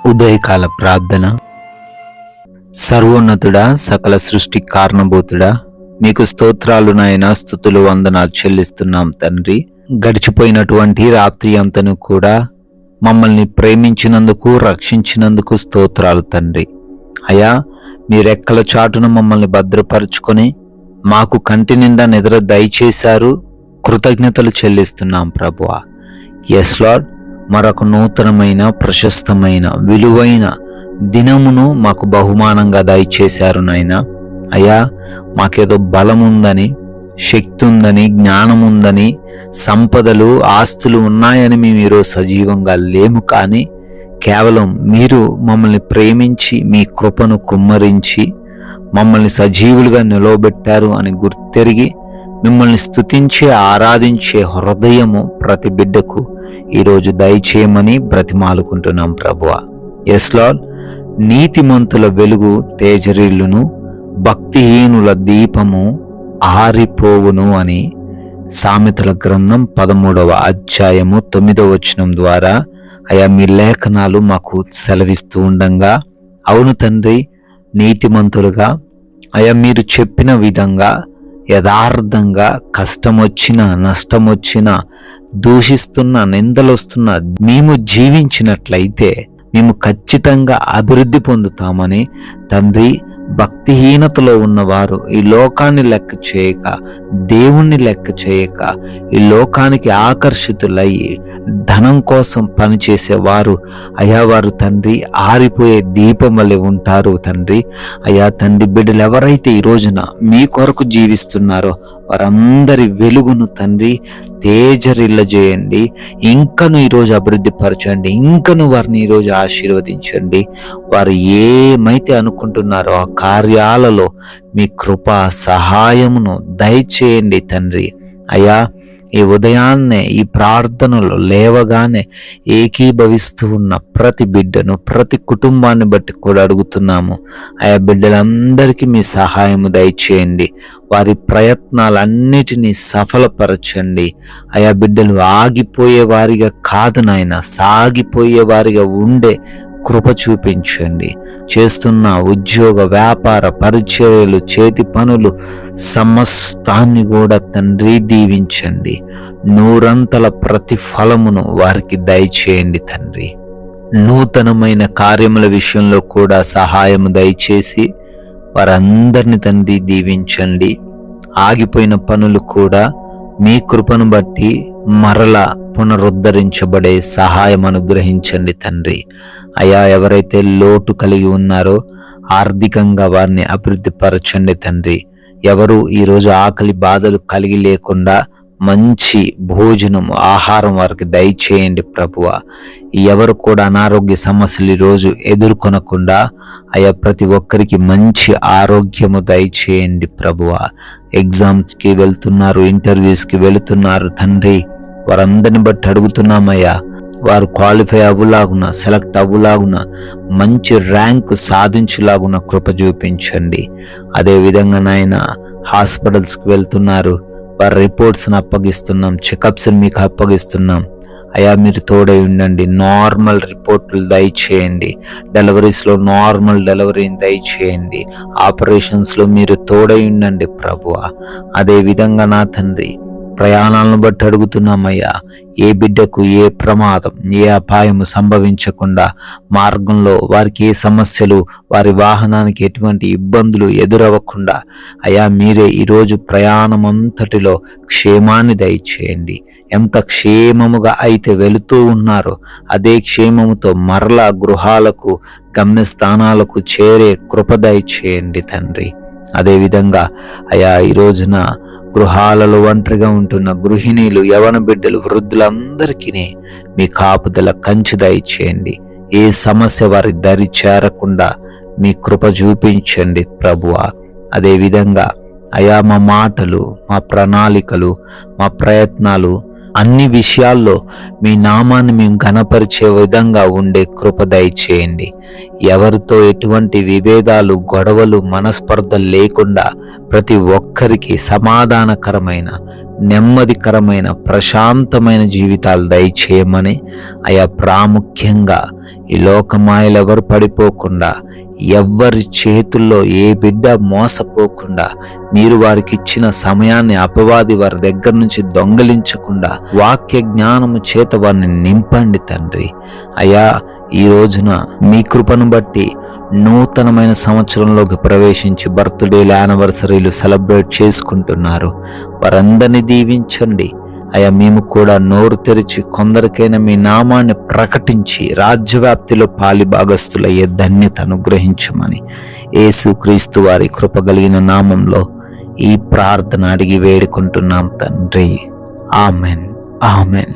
ఉదయకాల ప్రార్థన. సర్వోన్నతుడా, సకల సృష్టి కారణభూతుడా, మీకు స్తోత్రాలు నాయనా, స్తుతులు వందనాలు చెల్లిస్తున్నాం తండ్రి. గడిచిపోయినటువంటి రాత్రి అంతను కూడా మమ్మల్ని ప్రేమించినందుకు, రక్షించినందుకు స్తోత్రాలు తండ్రి. అయా, మీ రెక్కల చాటున మమ్మల్ని భద్రపరుచుకొని మాకు కంటి నిండా నిద్ర దయచేశారు. కృతజ్ఞతలు చెల్లిస్తున్నాం ప్రభువా. ఎస్ లార్డ్, మరొక నూతనమైన, ప్రశస్తమైన, విలువైన దినమును మాకు బహుమానంగా దయచేశారు నాయనా. అయ్యా, మాకేదో బలం ఉందని, శక్తి ఉందని, జ్ఞానం ఉందని, సంపదలు, ఆస్తులు ఉన్నాయని మేము ఈరోజు సజీవంగా లేము. కానీ కేవలం మీరు మమ్మల్ని ప్రేమించి మీ కృపను కుమ్మరించి మమ్మల్ని సజీవులుగా నిలవబెట్టారు అని గుర్తెరిగి మిమ్మల్ని స్తుతించే, ఆరాధించే హృదయము ప్రతి బిడ్డకు ఈరోజు దయచేయమని బ్రతిమాలుకుంటున్నాం ప్రభువా. ఎస్ లార్డ్, నీతిమంతుల వెలుగు తేజరిల్లును, భక్తిహీనుల దీపము ఆరిపోవును అని సామెతల గ్రంథం 13వ అధ్యాయము 9వ వచనం ద్వారా అయా మీ లేఖనాలు మాకు సెలవిస్తూ ఉండంగా, అవును తండ్రి, నీతిమంతులుగా అయా మీరు చెప్పిన విధంగా యథార్థంగా కష్టం వచ్చినా, నష్టం వచ్చినా, దూషిస్తున్న, నిందలొస్తున్న మేము జీవించినట్లయితే మేము ఖచ్చితంగా అభివృద్ధి పొందుతామని తండ్రి, భక్తిహీనతలో ఉన్నవారు ఈ లోకాన్ని లెక్క చేయక, దేవుణ్ణి లెక్క చేయక, ఈ లోకానికి ఆకర్షితులయ్యి ధనం కోసం పనిచేసేవారు అయా, వారు తండ్రి ఆరిపోయే దీపం వలె ఉంటారు తండ్రి. అయా తండ్రి, బిడ్డలు ఎవరైతే ఈ రోజున మీ కొరకు జీవిస్తున్నారో వారందరి వెలుగును తండ్రి తేజరిల్లజేయండి. ఇంకను ఈరోజు అభివృద్ధి పరచండి, ఇంకను వారిని ఈరోజు ఆశీర్వదించండి. వారు ఏమైతే అనుకుంటున్నారో ఆ కార్యాలలో మీ కృపా సహాయమును దయచేయండి తండ్రి. అయ్యా, ఈ ఉదయాన్నే ఈ ప్రార్థనలో లేవగానే ఏకీభవిస్తూ ఉన్న ప్రతి బిడ్డను, ప్రతి కుటుంబాన్ని బట్టి కూడా అడుగుతున్నాము. ఆయా బిడ్డలందరికీ మీ సహాయము దయచేయండి. వారి ప్రయత్నాలన్నిటినీ సఫలపరచండి. ఆయా బిడ్డలు ఆగిపోయే వారిగా కాదు నాయన, సాగిపోయే వారిగా ఉండే కృప చూపించండి. చేస్తున్న ఉద్యోగ, వ్యాపార, పరిచర్యలు, చేతి పనులు సమస్తాన్ని కూడా తండ్రి దీవించండి. నూరంతల ప్రతిఫలమును వారికి దయచేయండి తండ్రి. నూతనమైన కార్యముల విషయంలో కూడా సహాయము దయచేసి వారందరిని తండ్రి దీవించండి. ఆగిపోయిన పనులు కూడా మీ కృపను బట్టి మరలా పునరుద్ధరించబడే సహాయం అనుగ్రహించండి తండ్రి. అయా, ఎవరైతే లోటు కలిగి ఉన్నారో ఆర్థికంగా వారిని అభివృద్ధి పరచండి తండ్రి. ఎవరు ఈరోజు ఆకలి బాధలు కలిగి లేకుండా మంచి భోజనం, ఆహారం వారికి దయచేయండి ప్రభువా. ఎవరు కూడా అనారోగ్య సమస్యలు ఈరోజు ఎదుర్కొనకుండా అయా ప్రతి ఒక్కరికి మంచి ఆరోగ్యము దయచేయండి ప్రభువా. ఎగ్జామ్స్కి వెళ్తున్నారు, ఇంటర్వ్యూస్కి వెళుతున్నారు తండ్రి, వారందరిని బట్టి అడుగుతున్నామయ్యా, వారు క్వాలిఫై అవ్వులాగున, సెలెక్ట్ అవ్వులాగున, మంచి ర్యాంకు సాధించులాగున కృప చూపించండి. అదేవిధంగా నాయన హాస్పిటల్స్కి వెళ్తున్నారు, వారి రిపోర్ట్స్ని అప్పగిస్తున్నాం, చెకప్స్ని మీకు అప్పగిస్తున్నాం. అయా, మీరు తోడై ఉండండి. నార్మల్ రిపోర్టులు దయచేయండి. డెలివరీస్లో నార్మల్ డెలివరీని దయచేయండి. ఆపరేషన్స్లో మీరు తోడై ఉండండి ప్రభువా. అదేవిధంగా నా తండ్రి, ప్రయాణాలను బట్టి అడుగుతున్నామయ్యా, ఏ బిడ్డకు ఏ ప్రమాదం, ఏ అపాయము సంభవించకుండా మార్గంలో వారికి ఏ సమస్యలు, వారి వాహనానికి ఎటువంటి ఇబ్బందులు ఎదురవ్వకుండా అయా మీరే ఈరోజు ప్రయాణం అంతటిలో క్షేమాన్ని దయచేయండి. ఎంత క్షేమముగా అయితే వెళుతూ ఉన్నారో అదే క్షేమముతో మరలా గృహాలకు, గమ్యస్థానాలకు చేరే కృప దయచేయండి తండ్రి. అదేవిధంగా అయా ఈ రోజున గృహాలలో ఒంటరిగా ఉంటున్న గృహిణీలు, యవన బిడ్డలు, వృద్ధులందరికీ మీ కాపుదల కంచి దయచేయండి. ఏ సమస్య వారి దరి చేరకుండా మీ కృప చూపించండి ప్రభువా. అదేవిధంగా అయా మా మాటలు, మా ప్రణాళికలు, మా ప్రయత్నాలు అన్ని విషయాల్లో మీ నామాన్ని మేము ఘనపరిచే విధంగా ఉండే కృప దయచేయండి. ఎవరితో ఎటువంటి విభేదాలు, గొడవలు, మనస్పర్ధలు లేకుండా ప్రతి ఒక్కరికి సమాధానకరమైన నెమ్మదికరమైన ప్రశాంతమైన జీవితాలు దయచేయమని, అయా ప్రాముఖ్యంగా ఈ లోకమాయలెవరు పడిపోకుండా, ఎవ్వరి చేతుల్లో ఏ బిడ్డ మోసపోకుండా, మీరు వారికి ఇచ్చిన సమయాన్ని అపవాది వారి దగ్గర నుంచి దొంగిలించకుండా వాక్య జ్ఞానము చేత వారిని నింపండి తండ్రి. అయా ఈ రోజున మీ కృపను బట్టి నూతనమైన సంవత్సరంలోకి ప్రవేశించి బర్త్డేలు, యానివర్సరీలు సెలబ్రేట్ చేసుకుంటున్నారు. వారందరినీ దీవించండి అయా. మేము కూడా నోరు తెరిచి కొందరికైనా మీ నామాన్ని ప్రకటించి రాజ్యవ్యాప్తిలో పాలిభాగస్తులయ్యే ధన్యత అనుగ్రహించమని యేసుక్రీస్తు వారి కృపగలిగిన నామంలో ఈ ప్రార్థన అడిగి వేడుకుంటున్నాం తండ్రి. Amen, amen.